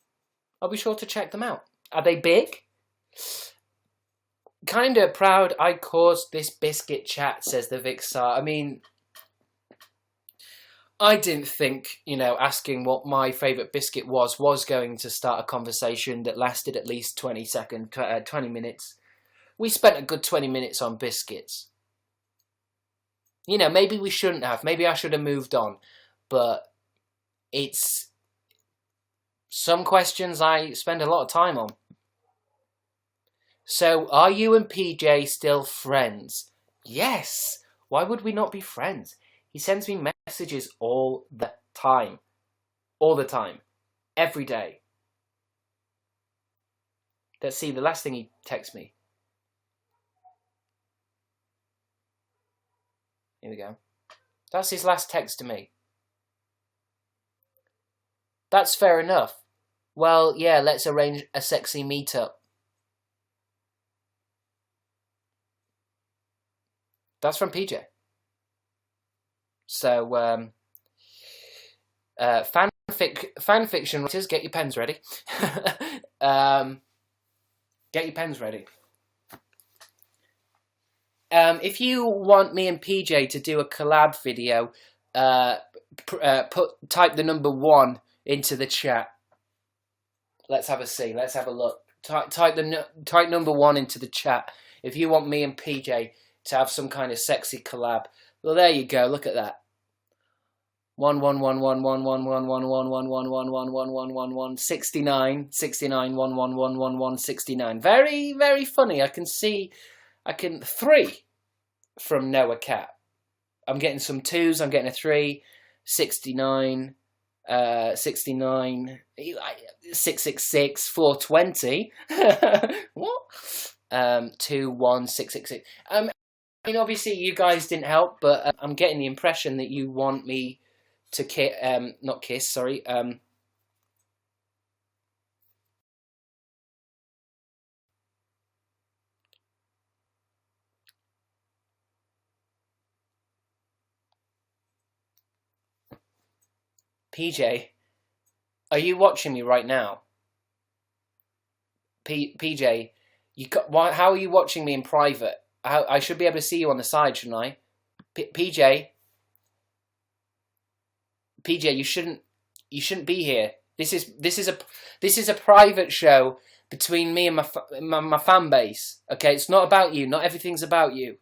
I'll be sure to check them out. Are they big? Kinda proud I caused this biscuit chat, says the Vixar. I mean, I didn't think, asking what my favourite biscuit was going to start a conversation that lasted at least 20 minutes. We spent a good 20 minutes on biscuits. Maybe we shouldn't have. Maybe I should have moved on. But it's some questions I spend a lot of time on. So, are you and PJ still friends? Yes. Why would we not be friends? He sends me messages all the time. All the time. every day. Let's see the last thing he texts me. Here we go. That's his last text to me. That's fair enough. Well, yeah, let's arrange a sexy meetup. That's from PJ. So, fan fiction writers, get your pens ready. Get your pens ready. If you want me and PJ to do a collab video, type the number 1 into the chat. Let's have a see. Let's have a look. Type number 1 into the chat if you want me and PJ to have some kind of sexy collab. Well, there you go. Look at that. 69 69. Very, very funny. I can 3 from Noah Cat. I'm getting some 2s. I'm getting a 3. 69. 69. 666. 420. What? 2 1 666. I mean, obviously, you guys didn't help, but I'm getting the impression that you want me to not kiss, sorry. PJ, are you watching me right now? PJ, how are you watching me in private? I should be able to see you on the side, shouldn't I? PJ, you shouldn't be here. This is a private show between me and my fan base. Okay, it's not about you. Not everything's about you.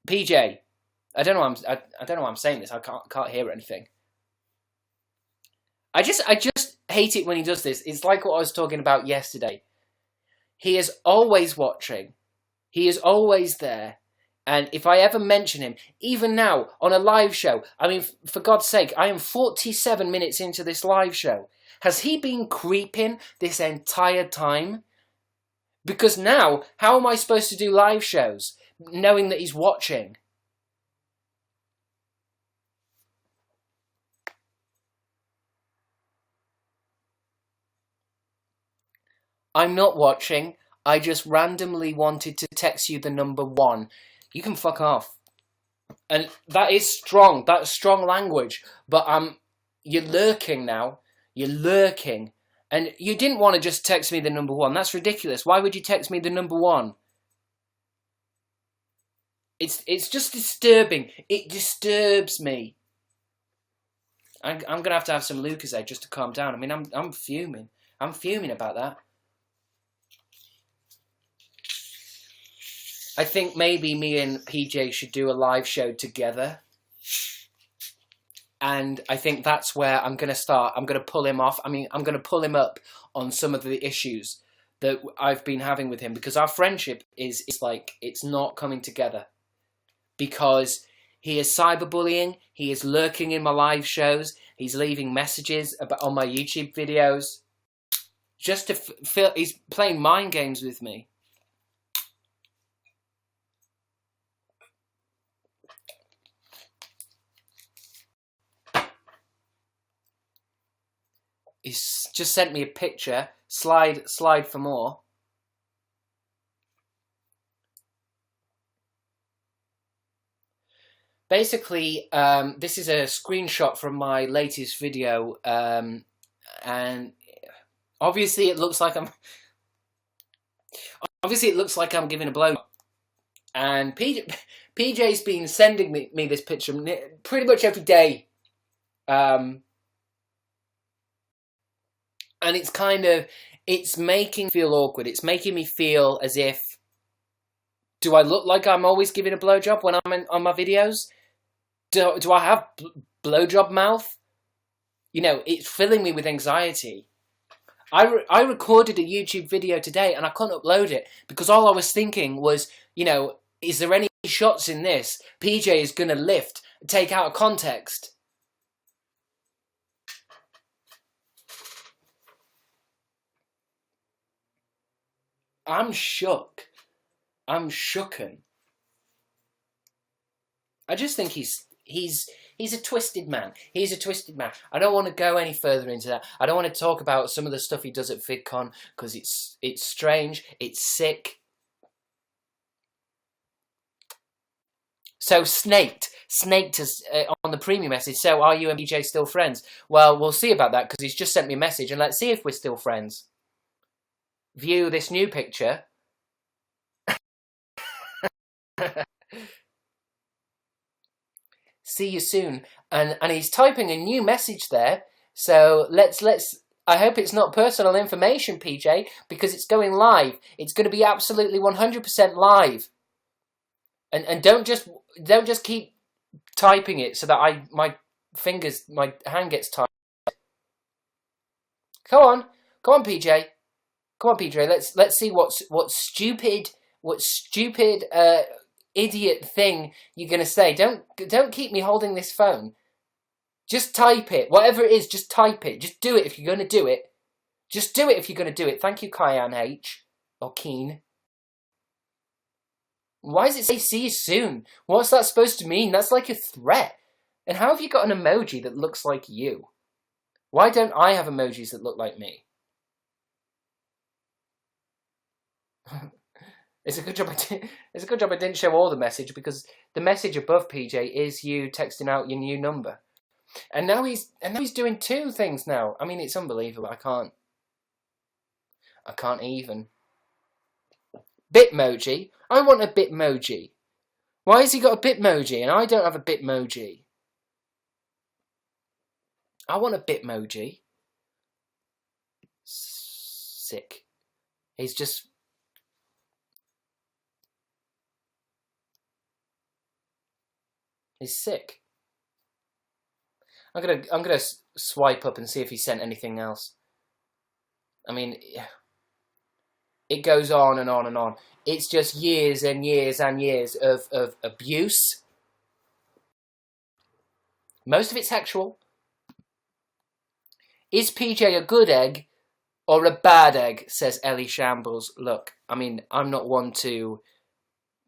PJ, I don't know why I'm saying this. I can't hear anything. I just hate it when he does this. It's like what I was talking about yesterday. He is always watching. He is always there. And if I ever mention him, even now, on a live show, I mean, for God's sake, I am 47 minutes into this live show. Has he been creeping this entire time? Because now, how am I supposed to do live shows, knowing that he's watching? I'm not watching. I just randomly wanted to text you the number 1. You can fuck off. And that is strong. That's strong language. But you're lurking now. You're lurking. And you didn't want to just text me the number 1. That's ridiculous. Why would you text me the number 1? It's just disturbing. It disturbs me. I'm going to have some Lucozade just to calm down. I mean, I'm fuming. I'm fuming about that. I think maybe me and PJ should do a live show together. And I think that's where I'm going to start. I'm going to pull him off. I mean, I'm going to pull him up on some of the issues that I've been having with him. Because our friendship is like, it's not coming together. Because he is cyberbullying. He is lurking in my live shows. He's leaving messages on my YouTube videos. Just to feel, he's playing mind games with me. He's just sent me a picture. Slide for more. Basically, this is a screenshot from my latest video, and obviously it looks like I'm giving a blow. And PJ's been sending me this picture pretty much every day. And it's making me feel awkward. It's making me feel as if, do I look like I'm always giving a blowjob when I'm on my videos? Do I have blowjob mouth? You know, it's filling me with anxiety. I recorded a YouTube video today and I couldn't upload it because all I was thinking was, you know, is there any shots in this PJ is going to take out of context? I'm shook. I'm shooken. I just think he's a twisted man. He's a twisted man. I don't want to go any further into that. I don't want to talk about some of the stuff he does at VidCon because it's strange. It's sick. So snaked us on the premium message. So are you and BJ still friends? Well, we'll see about that because he's just sent me a message, and let's see if we're still friends. View this new picture. See you soon. And he's typing a new message there. So let's. I hope it's not personal information, PJ, because it's going live. It's going to be absolutely 100% live. And don't just keep typing it so that my hand gets tired. Come on, PJ. Come on, PJ. Let's see what stupid idiot thing you're gonna say. Don't keep me holding this phone. Just type it. Whatever it is, just type it. Just do it if you're gonna do it. Just do it if you're gonna do it. Thank you, Kyan H. Or Keen. Why does it say see you soon? What's that supposed to mean? That's like a threat. And how have you got an emoji that looks like you? Why don't I have emojis that look like me? It's a good job I didn't show all the message, because the message above, PJ, is you texting out your new number. And now he's doing two things now. I mean, it's unbelievable. I can't even. Bitmoji. I want a Bitmoji. Why has he got a Bitmoji and I don't have a Bitmoji? I want a Bitmoji. Sick. He's sick. I'm gonna swipe up and see if he sent anything else. I mean, it goes on and on and on. It's just years and years and years of abuse. Most of it's sexual. Is PJ a good egg or a bad egg, says Ellie Shambles. Look, I mean, I'm not one to,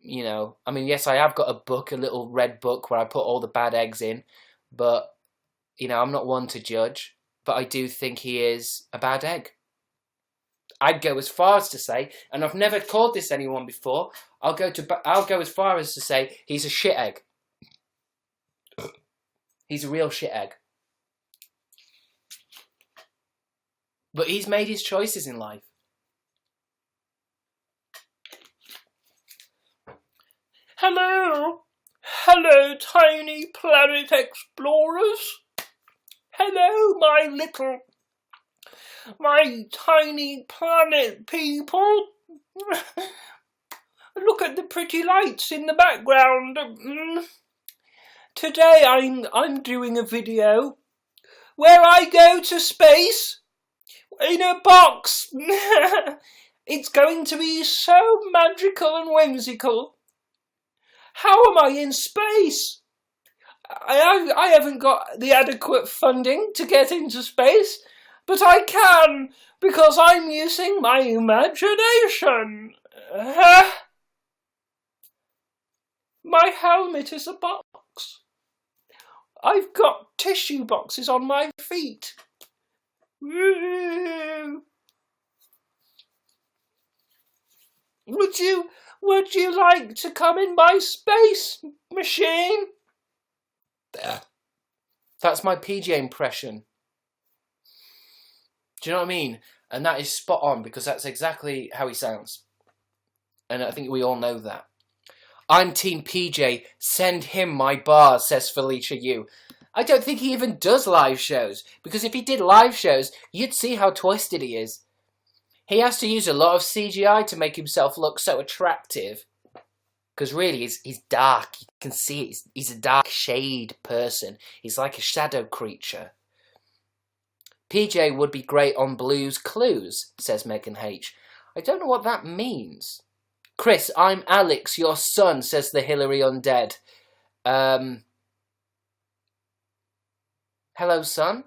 I mean, yes, I have got a book, a little red book where I put all the bad eggs in, but, I'm not one to judge, but I do think he is a bad egg. I'd go as far as to say, and I've never called this anyone before, I'll go as far as to say he's a shit egg. He's a real shit egg. But he's made his choices in life. Hello, tiny planet explorers. Hello, my tiny planet people. Look at the pretty lights in the background. Today I'm doing a video where I go to space in a box. It's going to be so magical and whimsical. How am I in space? I haven't got the adequate funding to get into space, but I can because I'm using my imagination. My helmet is a box. I've got tissue boxes on my feet. Woo! Would you like to come in my space machine? There. That's my PJ impression. Do you know what I mean? And that is spot on, because that's exactly how he sounds. And I think we all know that. I'm Team PJ. Send him my bars, says Felicia Yu. I don't think he even does live shows, because if he did live shows, you'd see how twisted he is. He has to use a lot of CGI to make himself look so attractive. Because really, he's dark. You can see it. He's a dark shade person. He's like a shadow creature. PJ would be great on Blue's Clues, says Megan H. I don't know what that means. Chris, I'm Alex, your son, says the Hillary Undead. Hello, son.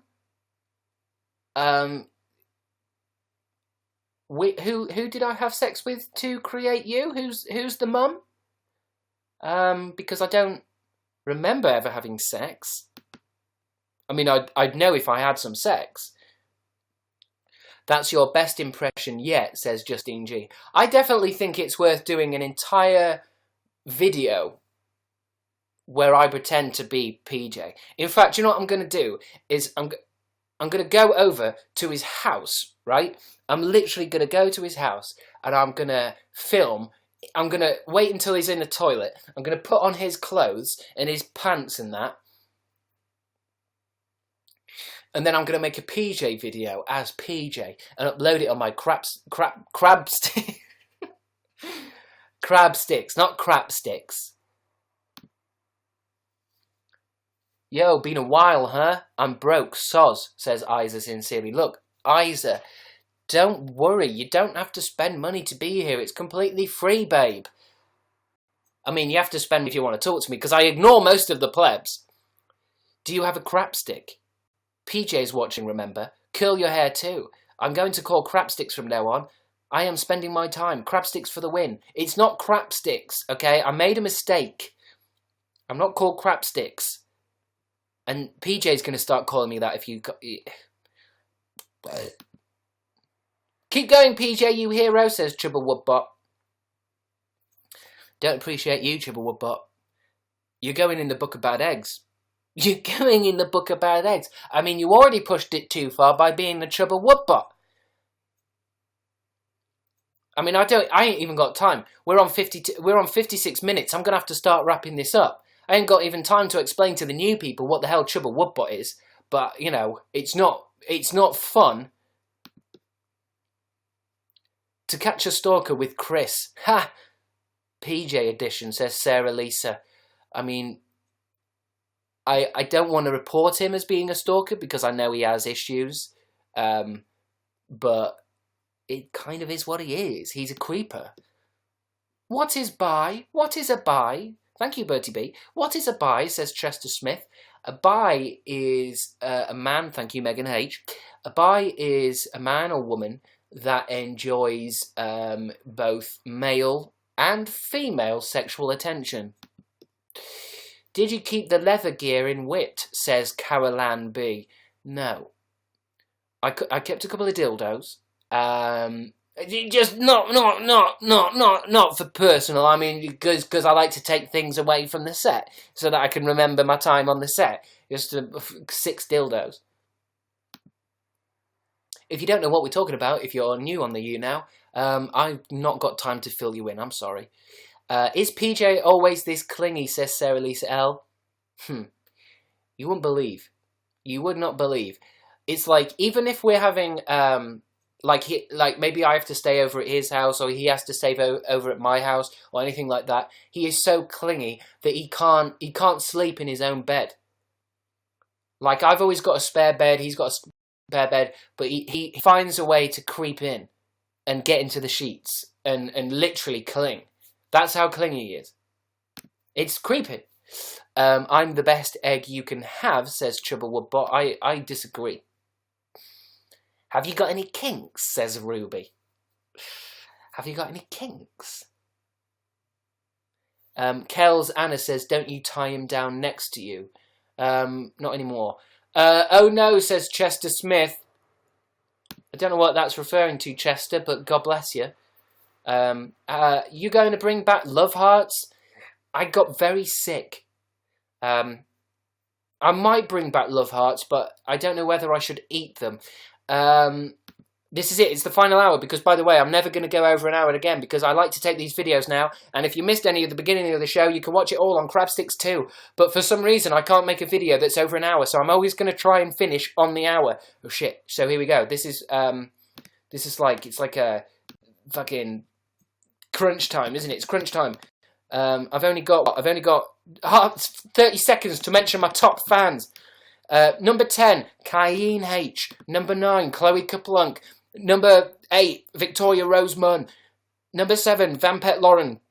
Who did I have sex with to create you? Who's the mum? Because I don't remember ever having sex. I mean, I'd know if I had some sex. That's your best impression yet, says Justine G. I definitely think it's worth doing an entire video where I pretend to be PJ. In fact, you know what I'm going to do? Is I'm going to go over to his house, right? I'm literally going to go to his house and I'm going to film. I'm going to wait until he's in the toilet. I'm going to put on his clothes and his pants and that. And then I'm going to make a PJ video as PJ and upload it on my Crabstickz. Crabstickz, not Crabstickz. Yo, been a while, huh? I'm broke, soz, says Isa sincerely. Look, Isa, don't worry. You don't have to spend money to be here. It's completely free, babe. I mean, you have to spend if you want to talk to me, because I ignore most of the plebs. Do you have a crapstick? PJ's watching, remember? Curl your hair too. I'm going to call Crabstickz from now on. I am spending my time. Crabstickz for the win. It's not Crabstickz, okay? I made a mistake. I'm not called Crabstickz. And PJ's going to start calling me that if you... Keep going, PJ, you hero, says Chubba Woodbot. Don't appreciate you, Chubba Woodbot. You're going in the book of bad eggs. You're going in the book of bad eggs. I mean, you already pushed it too far by being the Chubba Woodbot. I mean, I ain't even got time. We're on 56 minutes. I'm going to have to start wrapping this up. I ain't got even time to explain to the new people what the hell Chubba Woodbot is. But, you know, it's not fun to catch a stalker with Chris. Ha! PJ edition, says Sarah Lisa. I mean, I don't want to report him as being a stalker because I know he has issues. But it kind of is what he is. He's a creeper. What is bi? What is a bi? Thank you, Bertie B. What is a bi, says Chester Smith. A bi is a man, thank you, Megan H. A bi is a man or woman that enjoys both male and female sexual attention. Did you keep the leather gear in wit, says Caroline B. No. I kept a couple of dildos. Just not for personal. I mean, because I like to take things away from the set so that I can remember my time on the set. Just 6 dildos. If you don't know what we're talking about, if you're new on the YouNow, I've not got time to fill you in. I'm sorry. Is PJ always this clingy, says Sarah Lisa L. You wouldn't believe. You would not believe. It's like, even if we're having, like maybe I have to stay over at his house, or he has to stay over at my house, or anything like that, he is so clingy that he can't sleep in his own bed. Like, I've always got a spare bed, he's got a spare bed, but he finds a way to creep in and get into the sheets and literally cling. That's how clingy he is. It's creepy. I'm the best egg you can have, says Chubba Woodbot. I disagree. Have you got any kinks, says Ruby. Have you got any kinks? Kells Anna says, don't you tie him down next to you. Not anymore. Oh no, says Chester Smith. I don't know what that's referring to, Chester, but God bless you. You going to bring back Love Hearts? I got very sick. I might bring back Love Hearts, but I don't know whether I should eat them. This is it. It's the final hour because, by the way, I'm never going to go over an hour again because I like to take these videos now. And if you missed any of the beginning of the show, you can watch it all on Crabstickz too. But for some reason, I can't make a video that's over an hour, so I'm always going to try and finish on the hour. Oh shit! So here we go. This is like, it's like a fucking crunch time, isn't it? It's crunch time. I've only got 30 seconds to mention my top fans. Number 10, Cayenne H. Number 9, Chloe Kaplunk. Number 8, Victoria Rose Munn. Number 7, Vampet Lauren.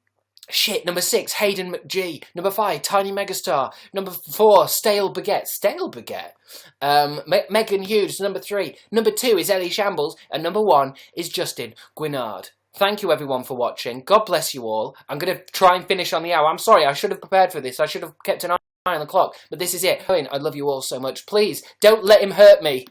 Shit, number 6, Hayden McGee. Number 5, Tiny Megastar. Number 4, Stale Baguette. Stale Baguette? Megan Hughes, number 3. Number 2 is Ellie Shambles. And number 1 is Justin Guinard. Thank you, everyone, for watching. God bless you all. I'm going to try and finish on the hour. I'm sorry, I should have prepared for this. I should have kept an eye on the clock. But this is it. I love you all so much. Please, don't let him hurt me.